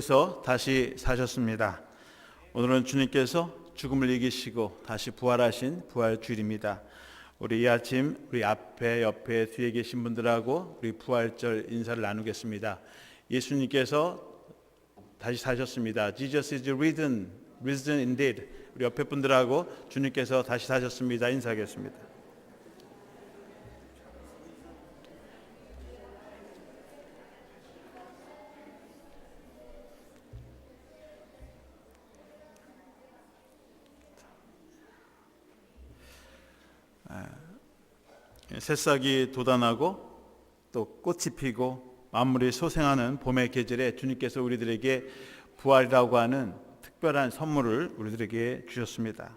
그래서 다시 사셨습니다. 오늘은 주님께서 죽음을 이기시고 다시 부활하신 부활주일입니다. 우리 이 아침 우리 앞에 옆에 뒤에 계신 분들하고 우리 부활절 인사를 나누겠습니다. 예수님께서 다시 사셨습니다. Jesus is risen indeed. 우리 옆에 분들하고 주님께서 다시 사셨습니다. 인사하겠습니다. 새싹이 돋아나고 또 꽃이 피고 만물이 소생하는 봄의 계절에 주님께서 우리들에게 부활이라고 하는 특별한 선물을 우리들에게 주셨습니다.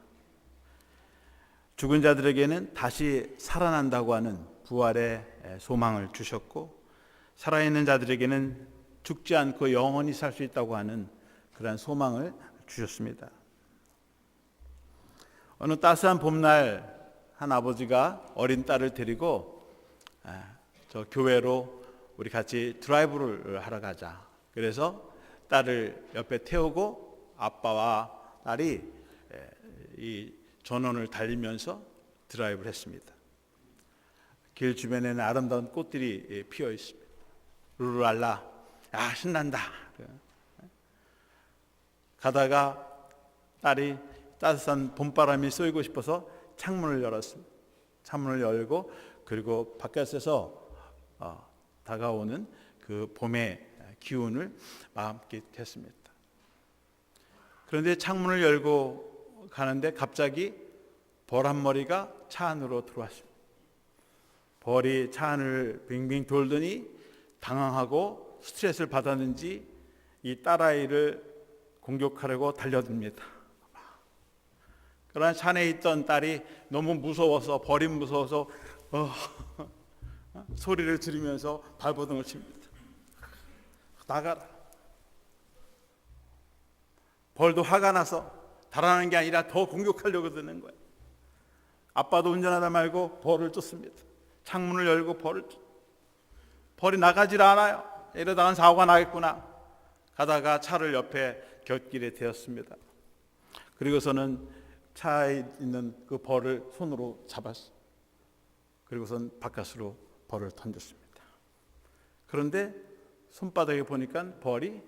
죽은 자들에게는 다시 살아난다고 하는 부활의 소망을 주셨고, 살아있는 자들에게는 죽지 않고 영원히 살 수 있다고 하는 그런 소망을 주셨습니다. 어느 따스한 봄날 한 아버지가 어린 딸을 데리고 저 교회로 우리 같이 드라이브를 하러 가자. 그래서 딸을 옆에 태우고 아빠와 딸이 이 전원을 달리면서 드라이브를 했습니다. 길 주변에는 아름다운 꽃들이 피어 있습니다. 루루랄라, 야 신난다. 가다가 딸이 따뜻한 봄바람이 쏘이고 싶어서 창문을 열었습니다. 창문을 열고 그리고 바깥에서 다가오는 그 봄의 기운을 만끽했습니다. 그런데 창문을 열고 가는데 갑자기 벌 한 머리가 차 안으로 들어왔습니다. 벌이 차 안을 빙빙 돌더니 당황하고 스트레스를 받았는지 이 딸아이를 공격하려고 달려듭니다. 그러나 차 안에 있던 딸이 너무 무서워서 벌이 무서워서 소리를 지르면서 발버둥을 칩니다. 나가라. 벌도 화가 나서 달아나는 게 아니라 더 공격하려고 드는 거예요. 아빠도 운전하다 말고 벌을 쫓습니다. 창문을 열고 벌이 나가질 않아요. 이러다간 사고가 나겠구나. 가다가 차를 옆에 곁길에 대었습니다. 그리고서는 차에 있는 그 벌을 손으로 잡았어요. 그리고선 바깥으로 벌을 던졌습니다. 그런데 손바닥에 보니까 벌이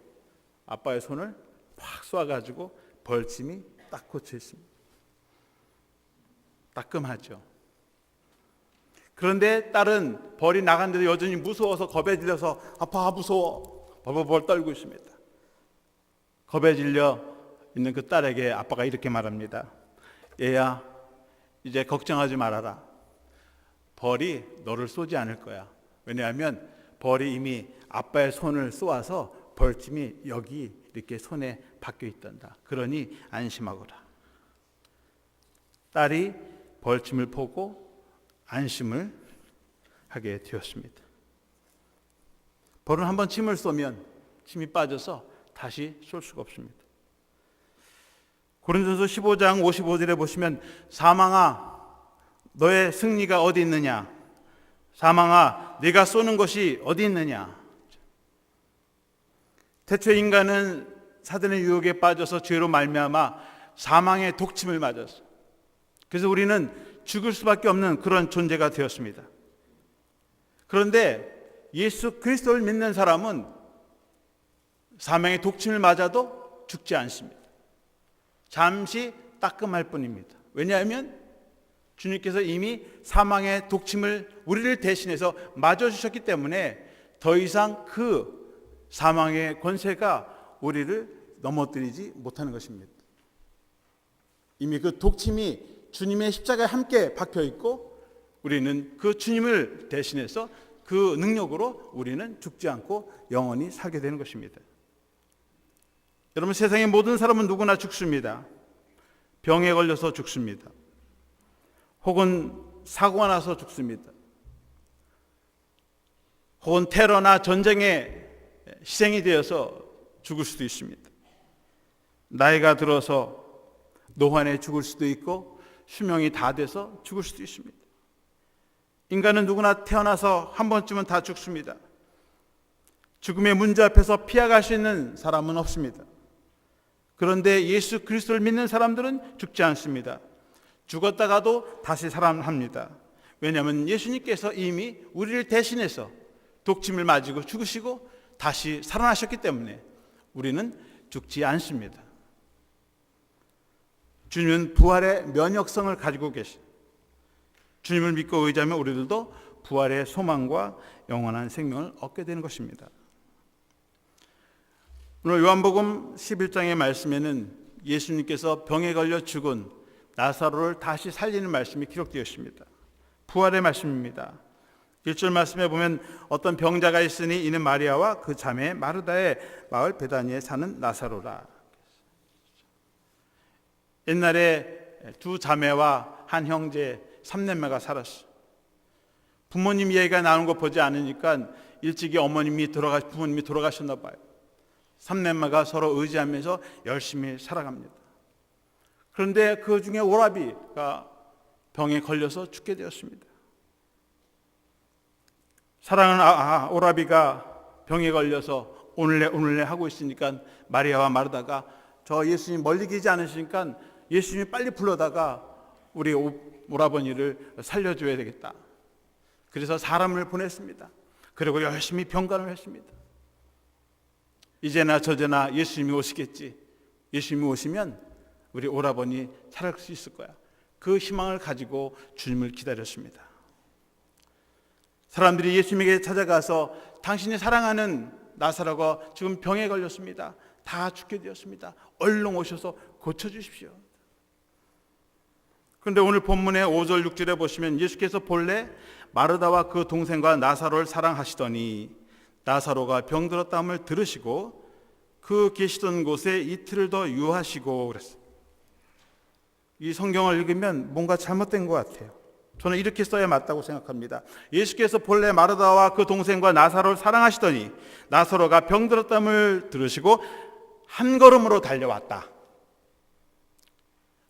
아빠의 손을 확 쏴가지고 벌침이 딱 꽂혀 있습니다. 따끔하죠. 그런데 딸은 벌이 나갔는데도 여전히 무서워서 겁에 질려서 아빠 무서워 벌벌 떨고 있습니다. 겁에 질려 있는 그 딸에게 아빠가 이렇게 말합니다. 얘야, 이제 걱정하지 말아라. 벌이 너를 쏘지 않을 거야. 왜냐하면 벌이 이미 아빠의 손을 쏘아서 벌침이 여기 이렇게 손에 박혀 있단다. 그러니 안심하거라. 딸이 벌침을 보고 안심을 하게 되었습니다. 벌은 한번 침을 쏘면 침이 빠져서 다시 쏠 수가 없습니다. 고린도전서 15장 55절에 보시면 사망아 너의 승리가 어디 있느냐, 사망아 네가 쏘는 것이 어디 있느냐. 태초에 인간은 사단의 유혹에 빠져서 죄로 말미암아 사망의 독침을 맞았어요. 그래서 우리는 죽을 수밖에 없는 그런 존재가 되었습니다. 그런데 예수 그리스도를 믿는 사람은 사망의 독침을 맞아도 죽지 않습니다. 잠시 따끔할 뿐입니다. 왜냐하면 주님께서 이미 사망의 독침을 우리를 대신해서 맞아주셨기 때문에 더 이상 그 사망의 권세가 우리를 넘어뜨리지 못하는 것입니다. 이미 그 독침이 주님의 십자가에 함께 박혀있고 우리는 그 주님을 대신해서 그 능력으로 우리는 죽지 않고 영원히 살게 되는 것입니다. 여러분, 세상의 모든 사람은 누구나 죽습니다. 병에 걸려서 죽습니다. 혹은 사고가 나서 죽습니다. 혹은 테러나 전쟁에 희생이 되어서 죽을 수도 있습니다. 나이가 들어서 노환에 죽을 수도 있고 수명이 다 돼서 죽을 수도 있습니다. 인간은 누구나 태어나서 한 번쯤은 다 죽습니다. 죽음의 문제 앞에서 피해갈 수 있는 사람은 없습니다. 그런데 예수 그리스도를 믿는 사람들은 죽지 않습니다. 죽었다가도 다시 살아납니다. 왜냐하면 예수님께서 이미 우리를 대신해서 독침을 맞고 죽으시고 다시 살아나셨기 때문에 우리는 죽지 않습니다. 주님은 부활의 면역성을 가지고 계십니다. 주님을 믿고 의지하면 우리들도 부활의 소망과 영원한 생명을 얻게 되는 것입니다. 오늘 요한복음 11장의 말씀에는 예수님께서 병에 걸려 죽은 나사로를 다시 살리는 말씀이 기록되어 있습니다. 부활의 말씀입니다. 1절 말씀에 보면 어떤 병자가 있으니 이는 마리아와 그 자매 마르다의 마을 베다니에 사는 나사로라. 옛날에 두 자매와 한 형제 3남매가 살았어요. 부모님 얘기가 나오는 거 보지 않으니까 일찍이 부모님이 돌아가셨나 봐요. 3남매가 서로 의지하면서 열심히 살아갑니다. 그런데 그 중에 오라비가 병에 걸려서 죽게 되었습니다. 사랑하는 오라비가 병에 걸려서 오늘래 하고 있으니까 마리아와 마르다가 저 예수님 멀리 계지 않으시니까 예수님이 빨리 불러다가 우리 오라버니를 살려줘야 되겠다. 그래서 사람을 보냈습니다. 그리고 열심히 병간을 했습니다. 이제나 저제나 예수님이 오시겠지. 예수님이 오시면 우리 오라버니 살아갈 수 있을 거야. 그 희망을 가지고 주님을 기다렸습니다. 사람들이 예수님에게 찾아가서 당신이 사랑하는 나사로가 지금 병에 걸렸습니다. 다 죽게 되었습니다. 얼른 오셔서 고쳐주십시오. 그런데 오늘 본문의 5절 6절에 보시면 예수께서 본래 마르다와 그 동생과 나사로를 사랑하시더니 나사로가 병들었다함을 들으시고 그 계시던 곳에 이틀을 더 유하시고 그랬어요. 이 성경을 읽으면 뭔가 잘못된 것 같아요. 저는 이렇게 써야 맞다고 생각합니다. 예수께서 본래 마르다와 그 동생과 나사로를 사랑하시더니 나사로가 병들었다함을 들으시고 한 걸음으로 달려왔다.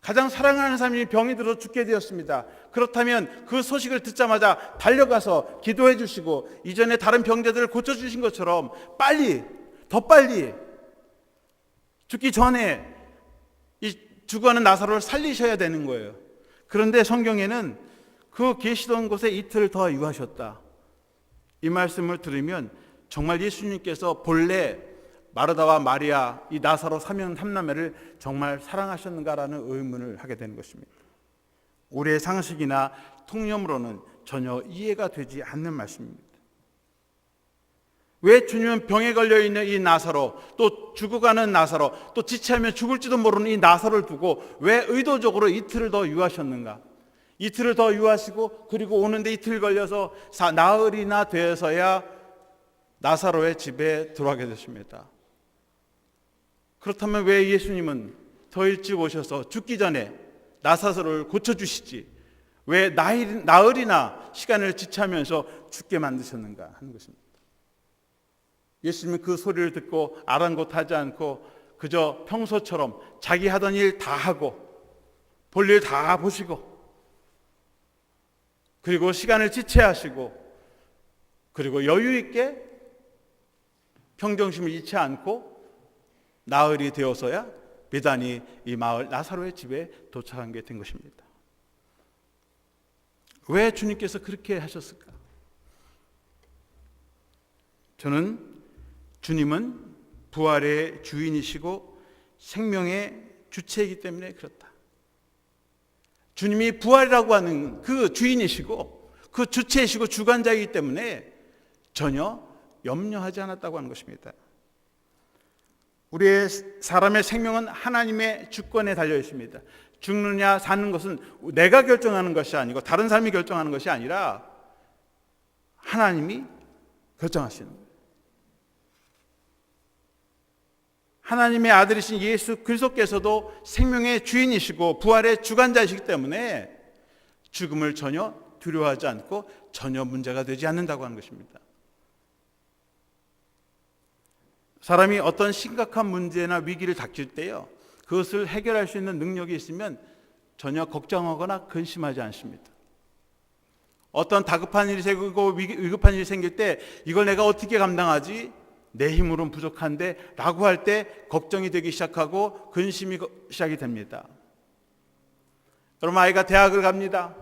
가장 사랑하는 사람이 병이 들어 죽게 되었습니다. 그렇다면 그 소식을 듣자마자 달려가서 기도해 주시고 이전에 다른 병자들을 고쳐주신 것처럼 더 빨리 죽기 전에 이 죽어가는 나사로를 살리셔야 되는 거예요. 그런데 성경에는 그 계시던 곳에 이틀 더 유하셨다. 이 말씀을 들으면 정말 예수님께서 본래 마르다와 마리아 이 나사로 삼남매를 정말 사랑하셨는가라는 의문을 하게 되는 것입니다. 우리의 상식이나 통념으로는 전혀 이해가 되지 않는 말씀입니다. 왜 주님은 병에 걸려있는 이 나사로, 또 죽어가는 나사로, 또 지체하면 죽을지도 모르는 이 나사로를 두고 왜 의도적으로 이틀을 더 유하셨는가? 이틀을 더 유하시고 그리고 오는데 이틀 걸려서 나흘이나 되어서야 나사로의 집에 들어가게 됐습니다. 그렇다면 왜 예수님은 더 일찍 오셔서 죽기 전에 나사로를 고쳐주시지 왜 나흘이나 시간을 지체하면서 죽게 만드셨는가 하는 것입니다. 예수님은 그 소리를 듣고 아랑곳하지 않고 그저 평소처럼 자기 하던 일 다 하고 볼 일 다 보시고 그리고 시간을 지체하시고 그리고 여유 있게 평정심을 잃지 않고 나흘이 되어서야 베다니 이 마을 나사로의 집에 도착한 게 된 것입니다. 왜 주님께서 그렇게 하셨을까? 저는 주님은 부활의 주인이시고 생명의 주체이기 때문에 그렇다. 주님이 부활이라고 하는 그 주인이시고 그 주체이시고 주관자이기 때문에 전혀 염려하지 않았다고 하는 것입니다. 우리의 사람의 생명은 하나님의 주권에 달려 있습니다. 죽느냐 사는 것은 내가 결정하는 것이 아니고 다른 사람이 결정하는 것이 아니라 하나님이 결정하시는 거예요. 하나님의 아들이신 예수 그리스도께서도 생명의 주인이시고 부활의 주관자이시기 때문에 죽음을 전혀 두려워하지 않고 전혀 문제가 되지 않는다고 하는 것입니다. 사람이 어떤 심각한 문제나 위기를 닥칠 때요, 그것을 해결할 수 있는 능력이 있으면 전혀 걱정하거나 근심하지 않습니다. 어떤 다급한 일이 생기고 위급한 일이 생길 때 이걸 내가 어떻게 감당하지? 내 힘으로는 부족한데 라고 할 때 걱정이 되기 시작하고 근심이 시작이 됩니다. 여러분, 아이가 대학을 갑니다.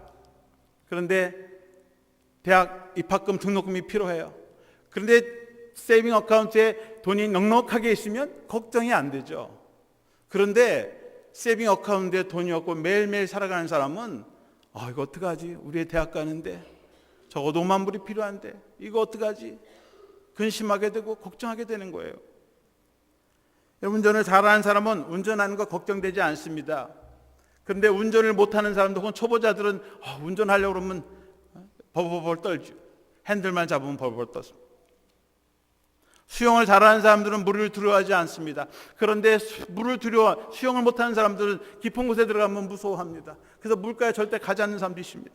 그런데 대학 입학금 등록금이 필요해요. 그런데 세이빙 어카운트에 돈이 넉넉하게 있으면 걱정이 안 되죠. 그런데 세이빙 어카운트에 돈이 없고 매일매일 살아가는 사람은 이거 어떡하지? 우리 애 대학 가는데 적어도 5만 불이 필요한데 이거 어떡하지? 근심하게 되고 걱정하게 되는 거예요. 운전을 잘하는 사람은 운전하는 거 걱정되지 않습니다. 그런데 운전을 못하는 사람들 혹은 초보자들은 운전하려고 그러면 벌벌 떨죠. 핸들만 잡으면 벌벌 떠서. 수영을 잘하는 사람들은 물을 두려워하지 않습니다. 그런데 수영을 못하는 사람들은 깊은 곳에 들어가면 무서워합니다. 그래서 물가에 절대 가지 않는 사람도 있습니다.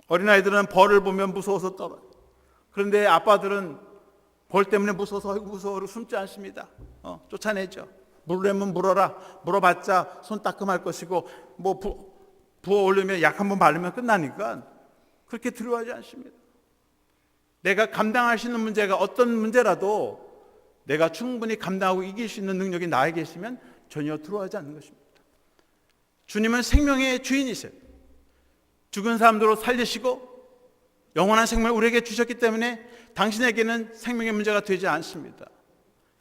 어린아이들은 벌을 보면 무서워서 떨어요. 그런데 아빠들은 벌 때문에 무서워서 무서워로 숨지 않습니다. 쫓아내죠. 물으려면 물어라. 물어봤자 손 따끔할 것이고 부어 올리면 약 한번 바르면 끝나니까 그렇게 두려워하지 않습니다. 내가 감당할 수 있는 문제가 어떤 문제라도 내가 충분히 감당하고 이길 수 있는 능력이 나에게 있으면 전혀 두려워하지 않는 것입니다. 주님은 생명의 주인이세요. 죽은 사람들로 살리시고 영원한 생명을 우리에게 주셨기 때문에 당신에게는 생명의 문제가 되지 않습니다.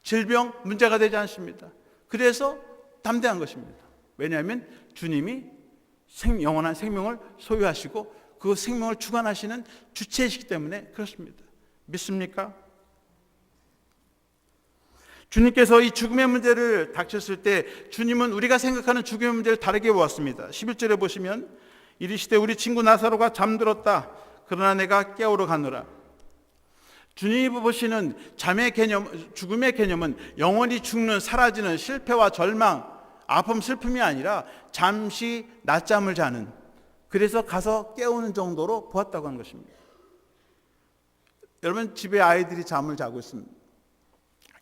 질병 문제가 되지 않습니다. 그래서 담대한 것입니다. 왜냐하면 주님이 영원한 생명을 소유하시고 그 생명을 주관하시는 주체이시기 때문에 그렇습니다. 믿습니까? 주님께서 이 죽음의 문제를 닥쳤을 때 주님은 우리가 생각하는 죽음의 문제를 다르게 보았습니다. 11절에 보시면 이르시되 우리 친구 나사로가 잠들었다. 그러나 내가 깨우러 가노라. 주님이 보시는 죽음의 개념은 영원히 죽는, 사라지는 실패와 절망, 아픔, 슬픔이 아니라 잠시 낮잠을 자는, 그래서 가서 깨우는 정도로 보았다고 하는 것입니다. 여러분, 집에 아이들이 잠을 자고 있습니다.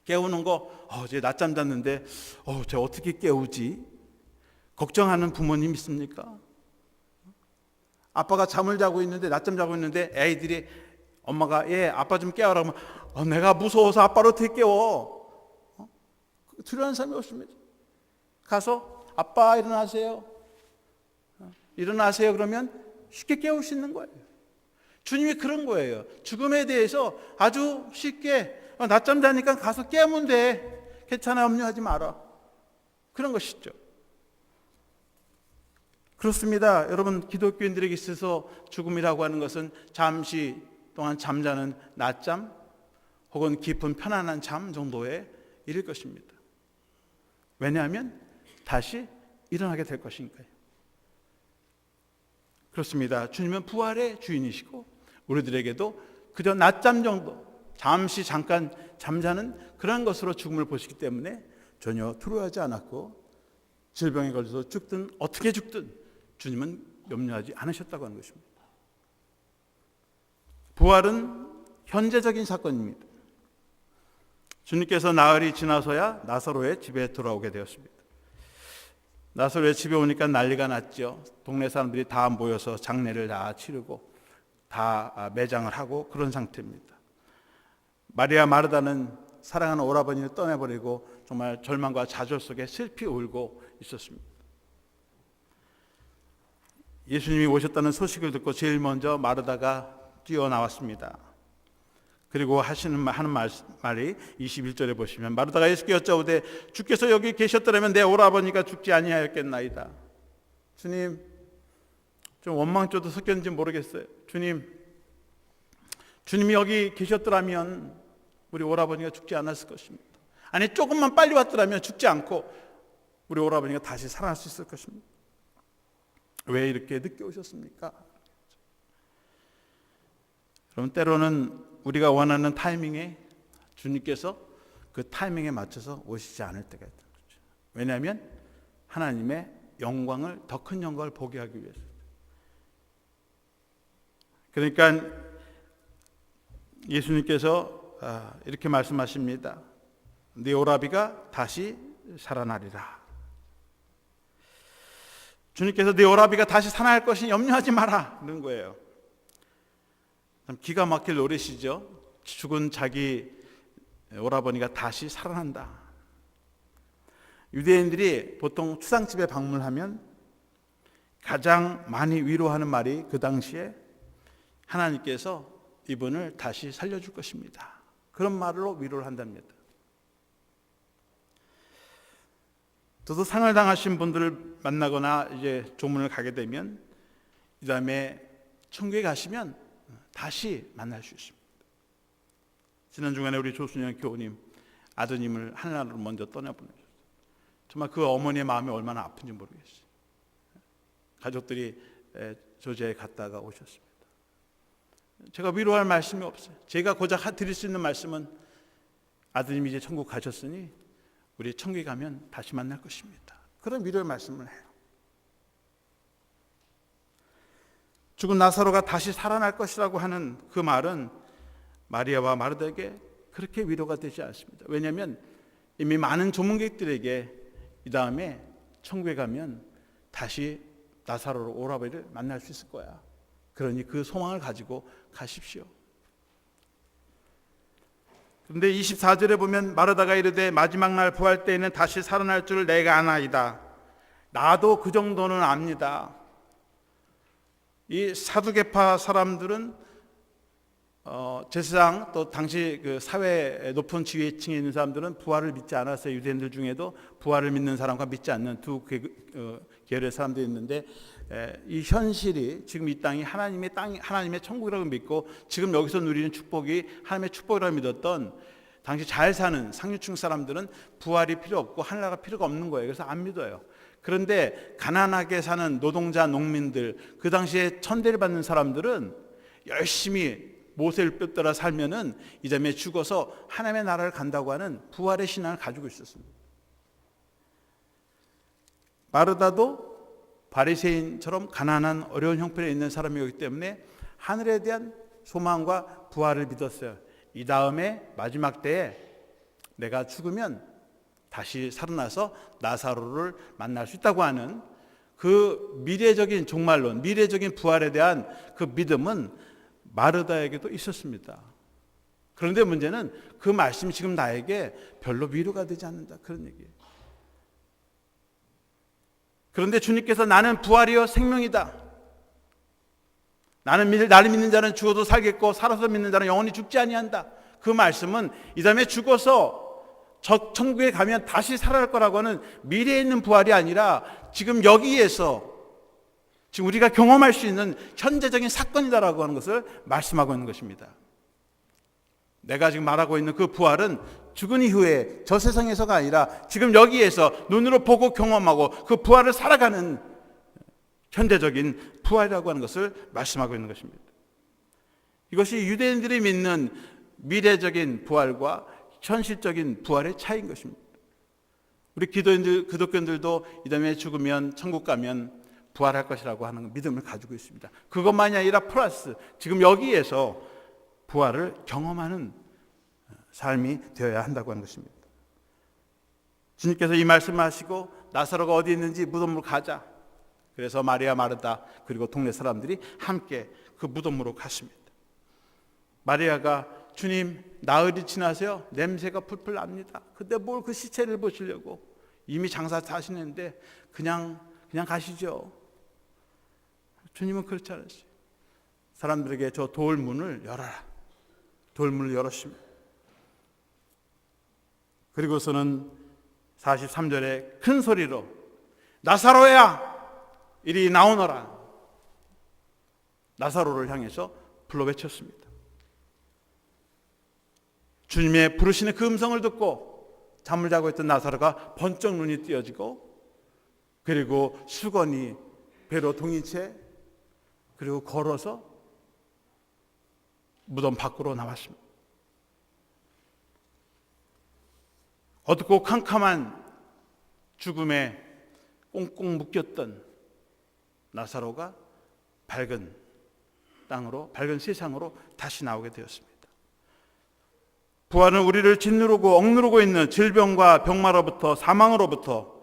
깨우는 거, 쟤 낮잠 잤는데 쟤 어떻게 깨우지? 걱정하는 부모님 있습니까? 아빠가 잠을 자고 있는데, 낮잠 자고 있는데 애들이 엄마가 아빠 좀 깨워라 하면 내가 무서워서 아빠를 어떻게 깨워? 두려워하는 사람이 없습니다. 가서 아빠 일어나세요. 일어나세요 그러면 쉽게 깨울 수 있는 거예요. 주님이 그런 거예요. 죽음에 대해서 아주 쉽게 낮잠 자니까 가서 깨우면 돼. 괜찮아, 염려하지 마라. 그런 것이죠. 그렇습니다. 여러분, 기독교인들에게 있어서 죽음이라고 하는 것은 잠시 동안 잠자는 낮잠 혹은 깊은 편안한 잠 정도에 이를 것입니다. 왜냐하면 다시 일어나게 될 것이니까요. 그렇습니다. 주님은 부활의 주인이시고 우리들에게도 그저 낮잠 정도, 잠깐 잠자는 그런 것으로 죽음을 보시기 때문에 전혀 두려워하지 않았고 질병에 걸려서 죽든 어떻게 죽든 주님은 염려하지 않으셨다고 하는 것입니다. 부활은 현재적인 사건입니다. 주님께서 나흘이 지나서야 나사로의 집에 돌아오게 되었습니다. 나사로의 집에 오니까 난리가 났죠. 동네 사람들이 다 모여서 장례를 다 치르고 다 매장을 하고 그런 상태입니다. 마리아 마르다는 사랑하는 오라버니를 떠나버리고 정말 절망과 좌절 속에 슬피 울고 있었습니다. 예수님이 오셨다는 소식을 듣고 제일 먼저 마르다가 뛰어나왔습니다. 그리고 하는 말이 21절에 보시면 마르다가 예수께 여짜오되 주께서 여기 계셨더라면 내 오라버니가 죽지 아니하였겠나이다. 주님, 좀 원망조도 섞였는지 모르겠어요. 주님이 여기 계셨더라면 우리 오라버니가 죽지 않았을 것입니다. 아니, 조금만 빨리 왔더라면 죽지 않고 우리 오라버니가 다시 살아날 수 있을 것입니다. 왜 이렇게 늦게 오셨습니까? 그럼 때로는 우리가 원하는 타이밍에 주님께서 그 타이밍에 맞춰서 오시지 않을 때가 있다는 거죠. 왜냐하면 하나님의 영광을, 더 큰 영광을 보게 하기 위해서. 그러니까 예수님께서 이렇게 말씀하십니다. 네 오라비가 다시 살아나리라. 주님께서 네 오라비가 다시 살아날 것이니 염려하지 마라 그런 거예요. 참 기가 막힐 노릇이죠. 죽은 자기 오라버니가 다시 살아난다. 유대인들이 보통 추상집에 방문하면 가장 많이 위로하는 말이 그 당시에 하나님께서 이분을 다시 살려줄 것입니다. 그런 말로 위로를 한답니다. 저도 상을 당하신 분들을 만나거나 이제 조문을 가게 되면 그 다음에 천국에 가시면 다시 만날 수 있습니다. 지난 주간에 우리 조순영 교우님 아드님을 하늘나라로 먼저 떠나보내셨어요. 정말 그 어머니의 마음이 얼마나 아픈지 모르겠어요. 가족들이 조지아에 갔다가 오셨습니다. 제가 위로할 말씀이 없어요. 제가 고작 드릴 수 있는 말씀은 아드님이 이제 천국 가셨으니 우리 천국에 가면 다시 만날 것입니다. 그런 위로의 말씀을 해요. 죽은 나사로가 다시 살아날 것이라고 하는 그 말은 마리아와 마르다에게 그렇게 위로가 되지 않습니다. 왜냐하면 이미 많은 조문객들에게 이 다음에 천국에 가면 다시 나사로로 오라버니를 만날 수 있을 거야. 그러니 그 소망을 가지고 가십시오. 그런데 24절에 보면 마르다가 이르되 마지막 날 부활 때에는 다시 살아날 줄 내가 아나이다. 나도 그 정도는 압니다. 이 사두개파 사람들은 제사장 또 당시 그 사회 높은 지위층에 있는 사람들은 부활을 믿지 않았어요. 유대인들 중에도 부활을 믿는 사람과 믿지 않는 두 계열의 사람들이 있는데 이 현실이 지금 이 땅이 하나님의 천국이라고 믿고 지금 여기서 누리는 축복이 하나님의 축복이라고 믿었던 당시 잘 사는 상류층 사람들은 부활이 필요 없고 하늘나라가 필요가 없는 거예요. 그래서 안 믿어요. 그런데 가난하게 사는 노동자, 농민들, 그 당시에 천대를 받는 사람들은 열심히 모세를 뼈따라 살면은 이 다음에 죽어서 하나님의 나라를 간다고 하는 부활의 신앙을 가지고 있었습니다. 마르다도 바리새인처럼 가난한 어려운 형편에 있는 사람이었기 때문에 하늘에 대한 소망과 부활을 믿었어요. 이 다음에 마지막 때에 내가 죽으면 다시 살아나서 나사로를 만날 수 있다고 하는 그 미래적인 종말론, 미래적인 부활에 대한 그 믿음은 마르다에게도 있었습니다. 그런데 문제는 그 말씀이 지금 나에게 별로 위로가 되지 않는다. 그런 얘기예요. 그런데 주님께서 나는 부활이요 생명이다. 나를 믿는 자는 죽어도 살겠고 살아서 믿는 자는 영원히 죽지 아니한다. 그 말씀은 이 다음에 죽어서 저 천국에 가면 다시 살아날 거라고 하는 미래에 있는 부활이 아니라 지금 여기에서 지금 우리가 경험할 수 있는 현재적인 사건이다라고 하는 것을 말씀하고 있는 것입니다. 내가 지금 말하고 있는 그 부활은 죽은 이후에 저 세상에서가 아니라 지금 여기에서 눈으로 보고 경험하고 그 부활을 살아가는 현재적인 부활이라고 하는 것을 말씀하고 있는 것입니다. 이것이 유대인들이 믿는 미래적인 부활과 현실적인 부활의 차이인 것입니다. 우리 기독교인들도 이 다음에 죽으면 천국 가면 부활할 것이라고 하는 믿음을 가지고 있습니다. 그것만이 아니라 플러스 지금 여기에서 부활을 경험하는 삶이 되어야 한다고 하는 것입니다. 주님께서 이 말씀을 하시고 나사로가 어디 있는지 무덤으로 가자. 그래서 마리아, 마르다 그리고 동네 사람들이 함께 그 무덤으로 갔습니다. 마리아가 주님 나흘이 지나세요. 냄새가 풀풀 납니다. 근데 뭘 그 시체를 보시려고 이미 장사 다 하시는데 그냥 가시죠. 주님은 그렇지 않으세요. 사람들에게 저 돌문을 열어라. 돌문을 열었습니다. 그리고서는 43절에 큰 소리로 나사로야 이리 나오너라. 나사로를 향해서 불러 외쳤습니다. 주님의 부르시는 그 음성을 듣고 잠을 자고 있던 나사로가 번쩍 눈이 띄어지고 그리고 수건이 배로 동인 채 그리고 걸어서 무덤 밖으로 나왔습니다. 어둡고 캄캄한 죽음에 꽁꽁 묶였던 나사로가 밝은 땅으로, 밝은 세상으로 다시 나오게 되었습니다. 부활은 우리를 짓누르고 억누르고 있는 질병과 병마로부터 사망으로부터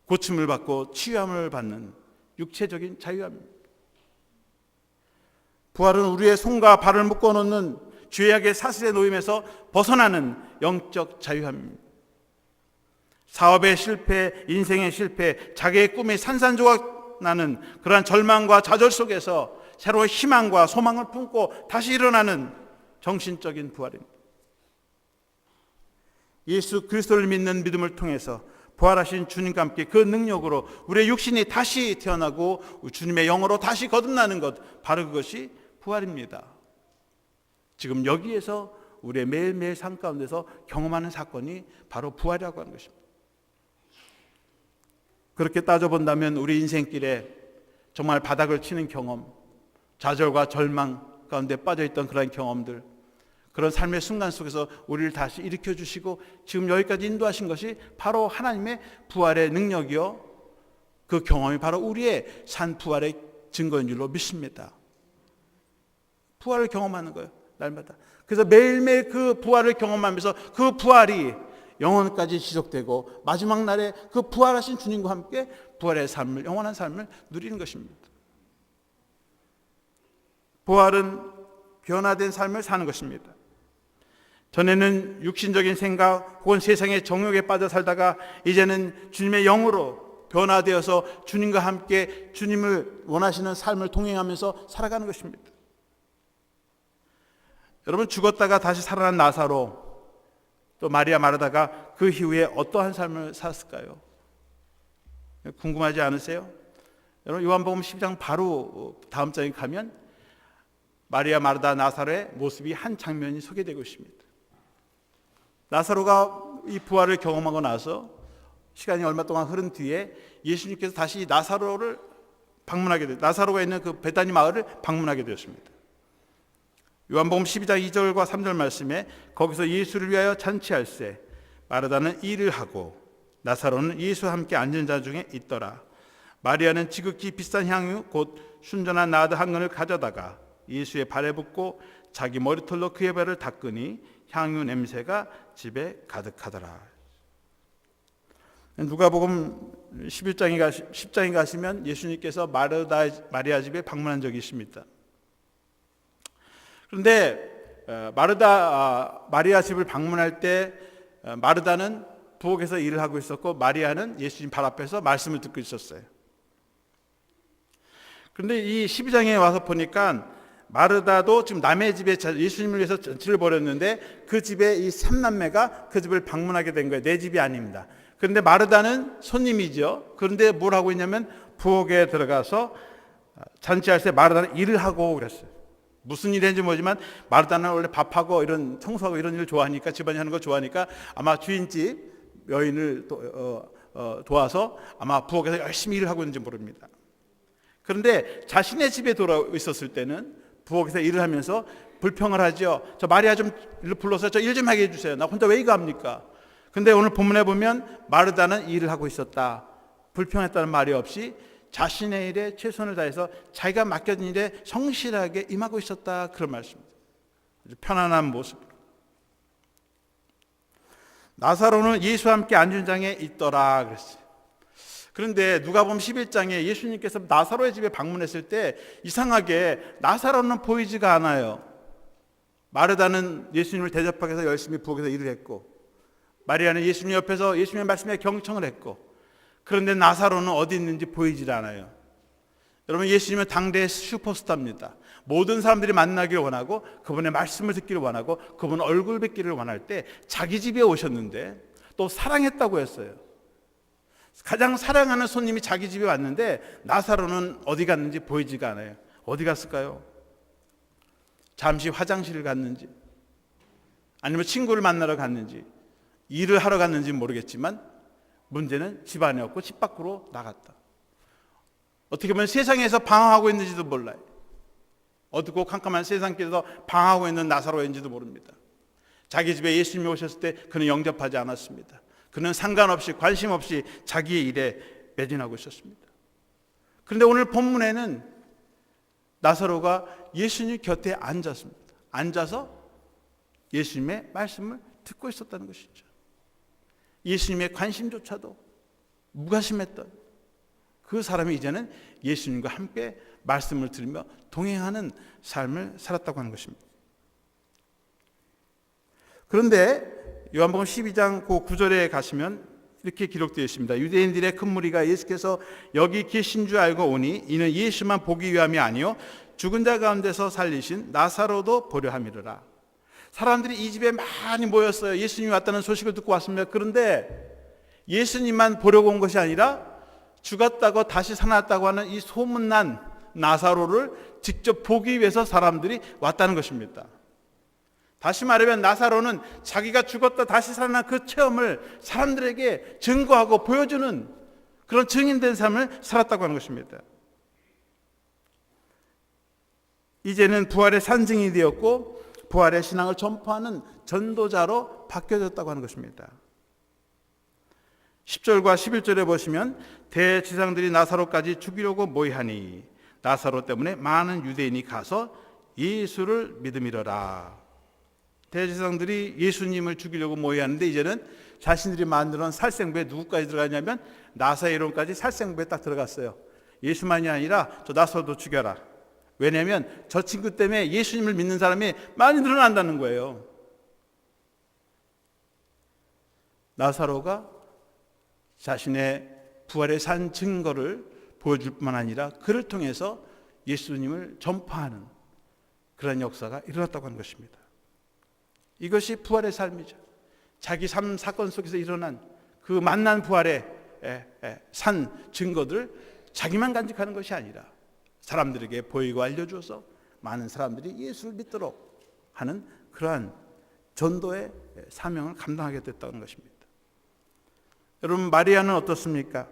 고침을 받고 치유함을 받는 육체적인 자유함입니다. 부활은 우리의 손과 발을 묶어놓는 죄악의 사슬의 노임에서 벗어나는 영적 자유함입니다. 사업의 실패, 인생의 실패, 자기의 꿈이 산산조각 나는 그러한 절망과 좌절 속에서 새로운 희망과 소망을 품고 다시 일어나는 정신적인 부활입니다. 예수 그리스도를 믿는 믿음을 통해서 부활하신 주님과 함께 그 능력으로 우리의 육신이 다시 태어나고 주님의 영으로 다시 거듭나는 것, 바로 그것이 부활입니다. 지금 여기에서 우리의 매일매일 삶 가운데서 경험하는 사건이 바로 부활이라고 하는 것입니다. 그렇게 따져본다면 우리 인생길에 정말 바닥을 치는 경험, 좌절과 절망 가운데 빠져있던 그런 경험들, 그런 삶의 순간 속에서 우리를 다시 일으켜 주시고 지금 여기까지 인도하신 것이 바로 하나님의 부활의 능력이요, 그 경험이 바로 우리의 산 부활의 증거인 줄로 믿습니다. 부활을 경험하는 거예요, 날마다. 그래서 매일매일 그 부활을 경험하면서 그 부활이 영원까지 지속되고 마지막 날에 그 부활하신 주님과 함께 부활의 삶을, 영원한 삶을 누리는 것입니다. 부활은 변화된 삶을 사는 것입니다. 전에는 육신적인 생각 혹은 세상의 정욕에 빠져 살다가 이제는 주님의 영으로 변화되어서 주님과 함께 주님을 원하시는 삶을 동행하면서 살아가는 것입니다. 여러분, 죽었다가 다시 살아난 나사로, 또 마리아 마르다가 그 이후에 어떠한 삶을 살았을까요? 궁금하지 않으세요? 여러분, 요한복음 12장 바로 다음 장에 가면 마리아 마르다 나사로의 모습이 한 장면이 소개되고 있습니다. 나사로가 이 부활을 경험하고 나서 시간이 얼마 동안 흐른 뒤에 예수님께서 다시 나사로를 방문하게 되었습니다. 나사로가 있는 그 베다니 마을을 방문하게 되었습니다. 요한복음 12장 2절과 3절 말씀에 거기서 예수를 위하여 잔치할세 마르다는 일을 하고 나사로는 예수와 함께 앉은 자 중에 있더라. 마리아는 지극히 비싼 향유 곧 순전한 나드 한 근을 가져다가 예수의 발에 붓고 자기 머리털로 그의 발을 닦으니 향유 냄새가 집에 가득하더라. 누가복음 10장에 가시면 예수님께서 마리아 집에 방문한 적이 있습니다. 그런데 마리아 집을 방문할 때 마르다는 부엌에서 일을 하고 있었고 마리아는 예수님 발 앞에서 말씀을 듣고 있었어요. 그런데 이 12장에 와서 보니까 마르다도 지금 남의 집에 예수님을 위해서 잔치를 벌였는데 그 집에 이 3남매가 그 집을 방문하게 된 거예요. 내 집이 아닙니다. 그런데 마르다는 손님이죠. 그런데 뭘 하고 있냐면 부엌에 들어가서 잔치할 때 마르다는 일을 하고 그랬어요. 무슨 일 했는지 모르지만 마르다는 원래 밥하고 이런 청소하고 이런 일을 좋아하니까, 집안일 하는 거 좋아하니까 아마 주인집 여인을 도와서 아마 부엌에서 열심히 일을 하고 있는지 모릅니다. 그런데 자신의 집에 돌아 있었을 때는 부엌에서 일을 하면서 불평을 하죠. 저 마리아 좀 불러서 저 일 좀 하게 해주세요. 나 혼자 왜 이거 합니까? 근데 오늘 본문에 보면 마르다는 일을 하고 있었다. 불평했다는 말이 없이 자신의 일에 최선을 다해서 자기가 맡겨진 일에 성실하게 임하고 있었다. 그런 말씀입니다. 아주 편안한 모습. 나사로는 예수와 함께 앉은 장에 있더라 그랬어요. 그런데 누가복음 11장에 예수님께서 나사로의 집에 방문했을 때 이상하게 나사로는 보이지가 않아요. 마르다는 예수님을 대접하기 위해서 열심히 부엌에서 일을 했고 마리아는 예수님 옆에서 예수님의 말씀에 경청을 했고, 그런데 나사로는 어디 있는지 보이질 않아요. 여러분, 예수님은 당대의 슈퍼스타입니다. 모든 사람들이 만나기를 원하고 그분의 말씀을 듣기를 원하고 그분 얼굴 뵙기를 원할 때 자기 집에 오셨는데 또 사랑했다고 했어요. 가장 사랑하는 손님이 자기 집에 왔는데 나사로는 어디 갔는지 보이지가 않아요. 어디 갔을까요? 잠시 화장실을 갔는지 아니면 친구를 만나러 갔는지 일을 하러 갔는지 모르겠지만 문제는 집 안에 없고 집 밖으로 나갔다. 어떻게 보면 세상에서 방황하고 있는지도 몰라요. 어둡고 캄캄한 세상길에서 방황하고 있는 나사로인지도 모릅니다. 자기 집에 예수님이 오셨을 때 그는 영접하지 않았습니다. 그는 상관없이 관심 없이 자기의 일에 매진하고 있었습니다. 그런데 오늘 본문에는 나사로가 예수님 곁에 앉았습니다. 앉아서 예수님의 말씀을 듣고 있었다는 것이죠. 예수님의 관심조차도 무관심했던 그 사람이 이제는 예수님과 함께 말씀을 들으며 동행하는 삶을 살았다고 하는 것입니다. 그런데 요한복음 12장 그 9절에 가시면 이렇게 기록되어 있습니다. 유대인들의 큰 무리가 예수께서 여기 계신 줄 알고 오니 이는 예수만 보기 위함이 아니요 죽은 자 가운데서 살리신 나사로도 보려 함이로라. 사람들이 이 집에 많이 모였어요. 예수님이 왔다는 소식을 듣고 왔습니다. 그런데 예수님만 보려고 온 것이 아니라 죽었다고 다시 살아났다고 하는 이 소문난 나사로를 직접 보기 위해서 사람들이 왔다는 것입니다. 다시 말하면 나사로는 자기가 죽었다 다시 살아난 그 체험을 사람들에게 증거하고 보여주는 그런 증인된 삶을 살았다고 하는 것입니다. 이제는 부활의 산증이 되었고 부활의 신앙을 전파하는 전도자로 바뀌어졌다고 하는 것입니다. 10절과 11절에 보시면 대제사장들이 나사로까지 죽이려고 모이하니 나사로 때문에 많은 유대인이 가서 예수를 믿음이러라. 대제사장들이 예수님을 죽이려고 모이하는데 이제는 자신들이 만들어놓은 살생부에 누구까지 들어가냐면 나사로까지 살생부에 딱 들어갔어요. 예수만이 아니라 저 나사로도 죽여라. 왜냐하면 저 친구 때문에 예수님을 믿는 사람이 많이 늘어난다는 거예요. 나사로가 자신의 부활의 산 증거를 보여줄 뿐만 아니라 그를 통해서 예수님을 전파하는 그런 역사가 일어났다고 하는 것입니다. 이것이 부활의 삶이죠. 자기 삶 사건 속에서 일어난 그 만난 부활의 산 증거들 자기만 간직하는 것이 아니라 사람들에게 보이고 알려주어서 많은 사람들이 예수를 믿도록 하는 그러한 전도의 사명을 감당하게 됐다는 것입니다. 여러분, 마리아는 어떻습니까?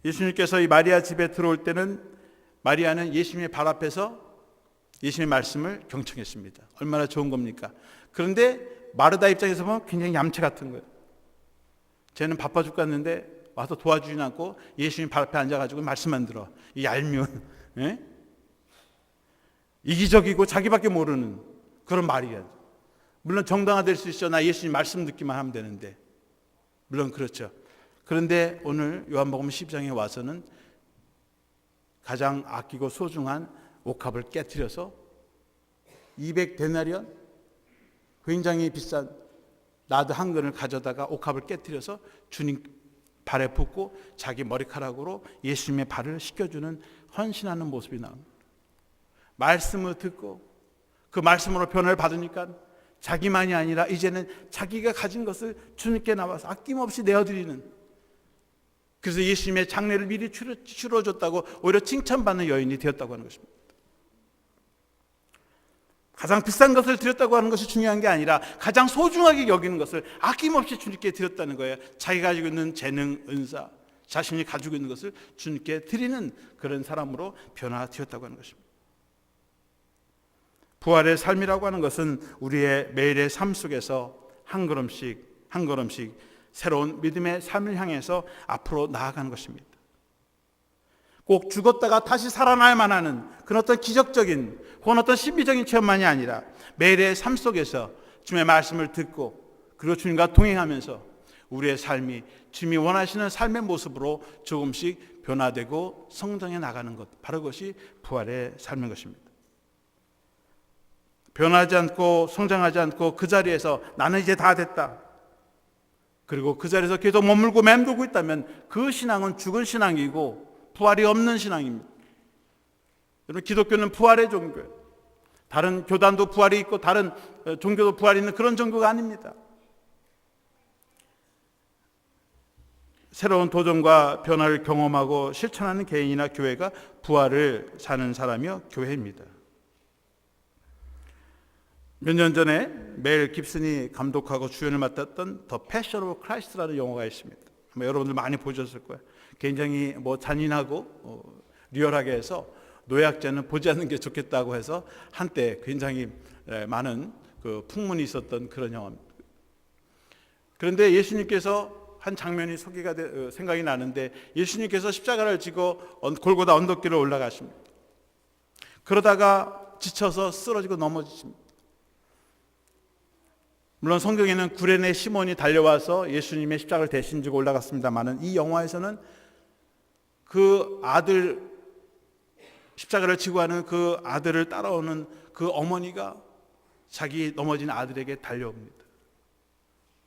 예수님께서 이 마리아 집에 들어올 때는 마리아는 예수님의 발 앞에서 예수님의 말씀을 경청했습니다. 얼마나 좋은 겁니까? 그런데 마르다 입장에서 보면 굉장히 얌체 같은 거예요. 쟤는 바빠 죽겠는데 와서 도와주지 않고 예수님 발 앞에 앉아가지고 말씀만 들어. 이 얄미운, 이기적이고 자기밖에 모르는 그런 마리아. 물론 정당화될 수 있어. 나 예수님 말씀 듣기만 하면 되는데. 물론 그렇죠. 그런데 오늘 요한복음 10장에 와서는 가장 아끼고 소중한 옥합을 깨뜨려서 200데나리온 굉장히 비싼 나드 한 근을 가져다가 옥합을 깨뜨려서 주님 발에 붓고 자기 머리카락으로 예수님의 발을 씻겨주는 헌신하는 모습이 나옵니다. 말씀을 듣고 그 말씀으로 변화를 받으니까 자기만이 아니라 이제는 자기가 가진 것을 주님께 나와서 아낌없이 내어드리는, 그래서 예수님의 장례를 미리 치러줬다고 오히려 칭찬받는 여인이 되었다고 하는 것입니다. 가장 비싼 것을 드렸다고 하는 것이 중요한 게 아니라 가장 소중하게 여기는 것을 아낌없이 주님께 드렸다는 거예요. 자기가 가지고 있는 재능, 은사, 자신이 가지고 있는 것을 주님께 드리는 그런 사람으로 변화되었다고 하는 것입니다. 부활의 삶이라고 하는 것은 우리의 매일의 삶 속에서 한 걸음씩 한 걸음씩 새로운 믿음의 삶을 향해서 앞으로 나아가는 것입니다. 꼭 죽었다가 다시 살아나야만 하는 그런 어떤 기적적인 혹은 어떤 신비적인 체험만이 아니라 매일의 삶 속에서 주님의 말씀을 듣고 그리고 주님과 동행하면서 우리의 삶이 주님이 원하시는 삶의 모습으로 조금씩 변화되고 성장해 나가는 것, 바로 그것이 부활의 삶인 것입니다. 변하지 않고 성장하지 않고 그 자리에서 나는 이제 다 됐다, 그리고 그 자리에서 계속 머물고 맴돌고 있다면 그 신앙은 죽은 신앙이고 부활이 없는 신앙입니다. 여러분, 기독교는 부활의 종교예요. 다른 교단도 부활이 있고 다른 종교도 부활이 있는 그런 종교가 아닙니다. 새로운 도전과 변화를 경험하고 실천하는 개인이나 교회가 부활을 사는 사람이요 교회입니다. 몇 년 전에 멜 깁슨이 감독하고 주연을 맡았던 더 패션 오브 크라이스트라는 영화가 있습니다. 여러분들 많이 보셨을 거예요. 굉장히 잔인하고 리얼하게 해서 노약자는 보지 않는 게 좋겠다고 해서 한때 굉장히 많은 그 풍문이 있었던 그런 영화입니다. 그런데 예수님께서 한 장면이 생각이 나는데, 예수님께서 십자가를 지고 골고다 언덕길을 올라가십니다. 그러다가 지쳐서 쓰러지고 넘어지십니다. 물론 성경에는 구레네 시몬이 달려와서 예수님의 십자가를 대신 지고 올라갔습니다만, 이 영화에서는 그 아들, 십자가를 지고 하는 그 아들을 따라오는 그 어머니가 자기 넘어진 아들에게 달려옵니다.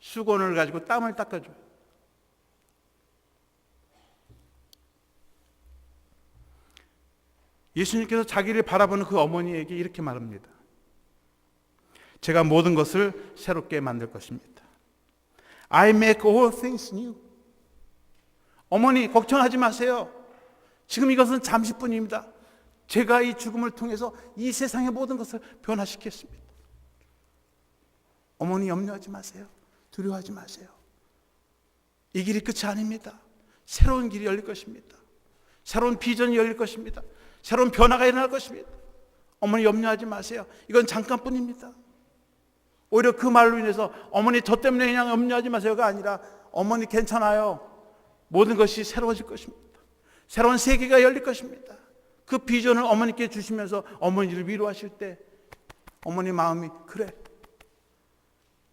수건을 가지고 땀을 닦아줘요. 예수님께서 자기를 바라보는 그 어머니에게 이렇게 말합니다. 제가 모든 것을 새롭게 만들 것입니다. I make all things new. 어머니 걱정하지 마세요. 지금 이것은 잠시뿐입니다. 제가 이 죽음을 통해서 이 세상의 모든 것을 변화시켰습니다. 어머니 염려하지 마세요. 두려워하지 마세요. 이 길이 끝이 아닙니다. 새로운 길이 열릴 것입니다. 새로운 비전이 열릴 것입니다. 새로운 변화가 일어날 것입니다. 어머니 염려하지 마세요. 이건 잠깐뿐입니다. 오히려 그 말로 인해서 어머니 저 때문에 그냥 염려하지 마세요가 아니라 어머니 괜찮아요. 모든 것이 새로워질 것입니다. 새로운 세계가 열릴 것입니다. 그 비전을 어머니께 주시면서 어머니를 위로하실 때 어머니 마음이 그래.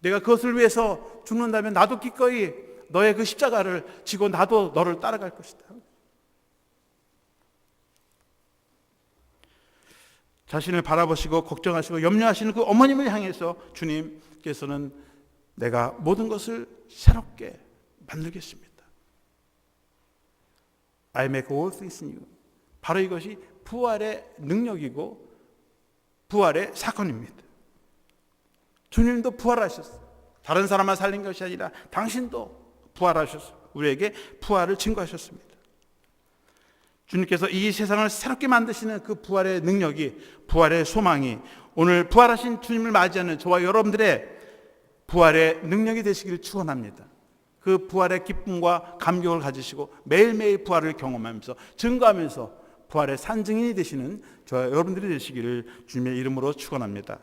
내가 그것을 위해서 죽는다면 나도 기꺼이 너의 그 십자가를 지고 나도 너를 따라갈 것이다. 자신을 바라보시고 걱정하시고 염려하시는 그 어머님을 향해서 주님께서는 내가 모든 것을 새롭게 만들겠습니다. I make all things new. 바로 이것이 부활의 능력이고 부활의 사건입니다. 주님도 부활하셨어요. 다른 사람만 살린 것이 아니라 당신도 부활하셨어요. 우리에게 부활을 증거하셨습니다. 주님께서 이 세상을 새롭게 만드시는 그 부활의 능력이, 부활의 소망이 오늘 부활하신 주님을 맞이하는 저와 여러분들의 부활의 능력이 되시기를 축원합니다. 그 부활의 기쁨과 감격을 가지시고 매일매일 부활을 경험하면서 증거하면서 부활의 산증인이 되시는 저와 여러분들이 되시기를 주님의 이름으로 축원합니다.